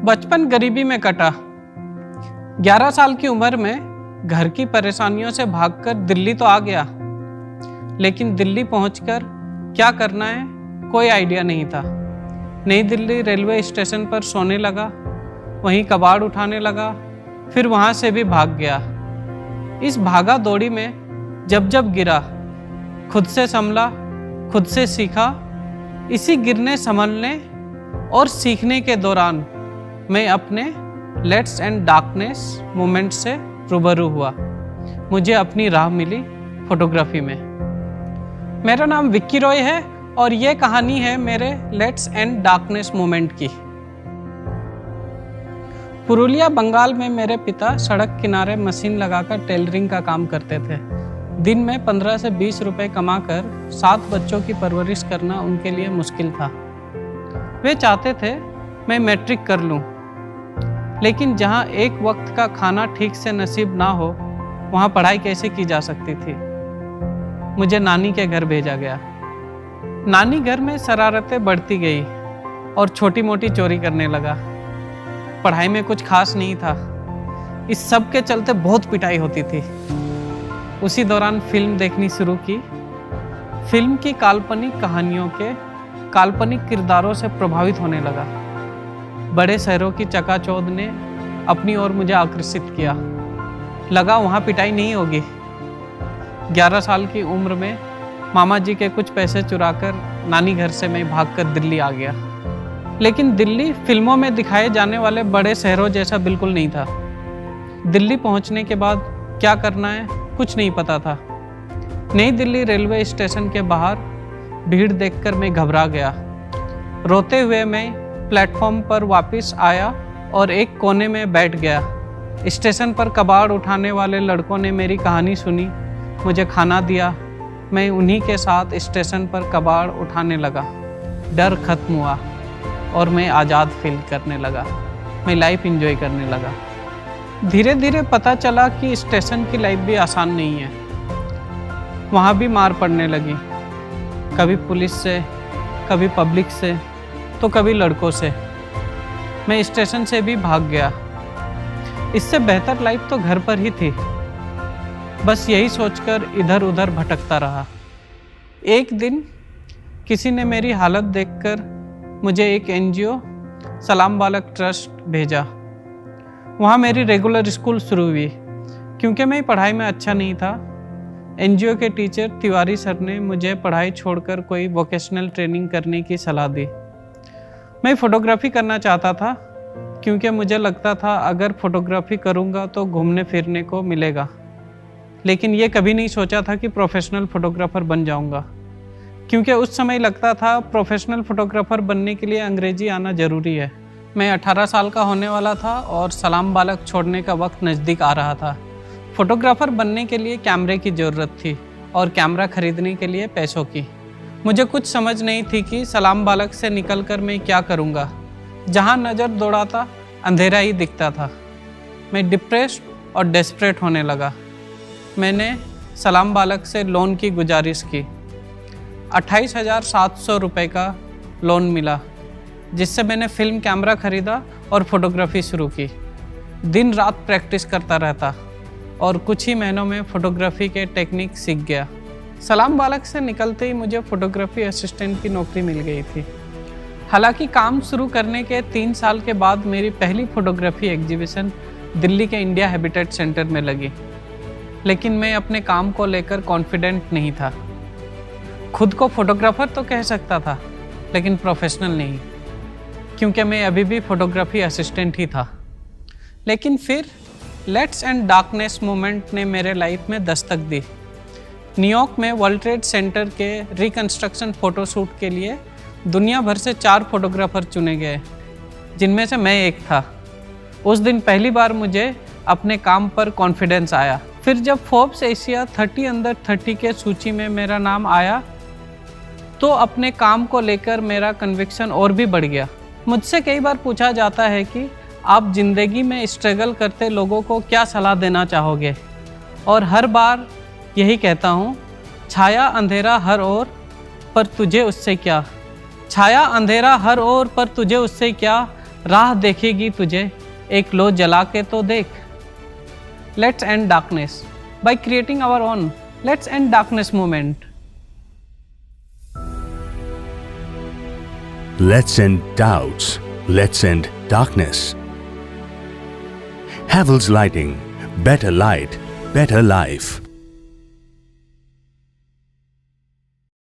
बचपन गरीबी में कटा। 11 साल की उम्र में घर की परेशानियों से भागकर दिल्ली तो आ गया, लेकिन दिल्ली पहुंचकर क्या करना है कोई आइडिया नहीं था। नई दिल्ली रेलवे स्टेशन पर सोने लगा, वहीं कबाड़ उठाने लगा, फिर वहां से भी भाग गया। इस भागा दौड़ी में जब जब गिरा, खुद से संभला, खुद से सीखा। इसी गिरने संभलने और सीखने के दौरान मैं अपने लेट्स एंड डार्कनेस मोमेंट से रूबरू हुआ। मुझे अपनी राह मिली फोटोग्राफी में। मेरा नाम विक्की रॉय है और ये कहानी है मेरे लेट्स एंड डार्कनेस मोमेंट की। पुरुलिया बंगाल में मेरे पिता सड़क किनारे मशीन लगाकर टेलरिंग का काम करते थे। दिन में 15 से 20 रुपए कमाकर 7 बच्चों की परवरिश करना उनके लिए मुश्किल था। वे चाहते थे मैं मैट्रिक कर लूं, लेकिन जहां एक वक्त का खाना ठीक से नसीब ना हो, वहां पढ़ाई कैसे की जा सकती थी। मुझे नानी के घर भेजा गया। नानी घर में शरारतें बढ़ती गई और छोटी मोटी चोरी करने लगा। पढ़ाई में कुछ खास नहीं था। इस सब के चलते बहुत पिटाई होती थी। उसी दौरान फिल्म देखनी शुरू की। फिल्म की काल्पनिक कहानियों के काल्पनिक किरदारों से प्रभावित होने लगा। बड़े शहरों की चकाचौंध ने अपनी ओर मुझे आकर्षित किया। लगा वहाँ पिटाई नहीं होगी। 11 साल की उम्र में मामा जी के कुछ पैसे चुराकर नानी घर से मैं भागकर दिल्ली आ गया। लेकिन दिल्ली फिल्मों में दिखाए जाने वाले बड़े शहरों जैसा बिल्कुल नहीं था। दिल्ली पहुंचने के बाद क्या करना है कुछ नहीं पता था। नई दिल्ली रेलवे स्टेशन के बाहर भीड़ देखकर मैं घबरा गया। रोते हुए मैं प्लेटफॉर्म पर वापस आया और एक कोने में बैठ गया। स्टेशन पर कबाड़ उठाने वाले लड़कों ने मेरी कहानी सुनी, मुझे खाना दिया। मैं उन्हीं के साथ स्टेशन पर कबाड़ उठाने लगा। डर खत्म हुआ और मैं आज़ाद फील करने लगा। मैं लाइफ एंजॉय करने लगा। धीरे धीरे पता चला कि स्टेशन की लाइफ भी आसान नहीं है। वहाँ भी मार पड़ने लगी, कभी पुलिस से, कभी पब्लिक से, तो कभी लड़कों से। मैं स्टेशन से भी भाग गया। इससे बेहतर लाइफ तो घर पर ही थी। बस यही सोचकर इधर उधर भटकता रहा। एक दिन किसी ने मेरी हालत देखकर मुझे एक NGO सलाम बालक ट्रस्ट भेजा। वहाँ मेरी रेगुलर स्कूल शुरू हुई। क्योंकि मैं पढ़ाई में अच्छा नहीं था, NGO के टीचर तिवारी सर ने मुझे पढ़ाई छोड़कर कोई वोकेशनल ट्रेनिंग करने की सलाह दी। मैं फ़ोटोग्राफी करना चाहता था, क्योंकि मुझे लगता था अगर फ़ोटोग्राफी करूँगा तो घूमने फिरने को मिलेगा। लेकिन ये कभी नहीं सोचा था कि प्रोफेशनल फ़ोटोग्राफ़र बन जाऊँगा, क्योंकि उस समय लगता था प्रोफेशनल फ़ोटोग्राफ़र बनने के लिए अंग्रेज़ी आना ज़रूरी है। मैं 18 साल का होने वाला था और सलाम बालक छोड़ने का वक्त नज़दीक आ रहा था। फ़ोटोग्राफ़र बनने के लिए कैमरे की ज़रूरत थी और कैमरा ख़रीदने के लिए पैसों की। मुझे कुछ समझ नहीं थी कि सलाम बालक से निकलकर मैं क्या करूँगा। जहाँ नज़र दौड़ाता अंधेरा ही दिखता था। मैं डिप्रेस्ड और डेस्परेट होने लगा। मैंने सलाम बालक से लोन की गुजारिश की। 28,700 रुपये का लोन मिला, जिससे मैंने फिल्म कैमरा ख़रीदा और फ़ोटोग्राफी शुरू की। दिन रात प्रैक्टिस करता रहता और कुछ ही महीनों में फ़ोटोग्राफी के टेक्निक सीख गया। सलाम बालक से निकलते ही मुझे फ़ोटोग्राफी असिस्टेंट की नौकरी मिल गई थी। हालांकि काम शुरू करने के 3 साल के बाद मेरी पहली फ़ोटोग्राफी एग्जीबिशन दिल्ली के इंडिया हैबिटेट सेंटर में लगी। लेकिन मैं अपने काम को लेकर कॉन्फिडेंट नहीं था। खुद को फ़ोटोग्राफ़र तो कह सकता था, लेकिन प्रोफेशनल नहीं, क्योंकि मैं अभी भी फ़ोटोग्राफी असिस्टेंट ही था। लेकिन फिर लेट्स एंड डार्कनेस मोमेंट ने मेरे लाइफ में दस्तक दी। न्यूयॉर्क में वर्ल्ड ट्रेड सेंटर के रिकंस्ट्रक्शन फ़ोटोशूट के लिए दुनिया भर से 4 फोटोग्राफ़र चुने गए, जिनमें से मैं एक था। उस दिन पहली बार मुझे अपने काम पर कॉन्फिडेंस आया। फिर जब फोर्ब्स एशिया 30 अंडर 30 के सूची में मेरा नाम आया, तो अपने काम को लेकर मेरा कन्विक्शन और भी बढ़ गया। मुझसे कई बार पूछा जाता है कि आप ज़िंदगी में स्ट्रगल करते लोगों को क्या सलाह देना चाहोगे, और हर बार यही कहता हूँ, छाया अंधेरा हर ओर पर तुझे उससे क्या। छाया अंधेरा हर ओर पर तुझे उससे क्या, राह देखेगी तुझे, एक लो जला के तो देख। Let's end darkness by creating our own let's end darkness movement. Let's end doubts. Let's end darkness. Havells Lighting. Better light, better life.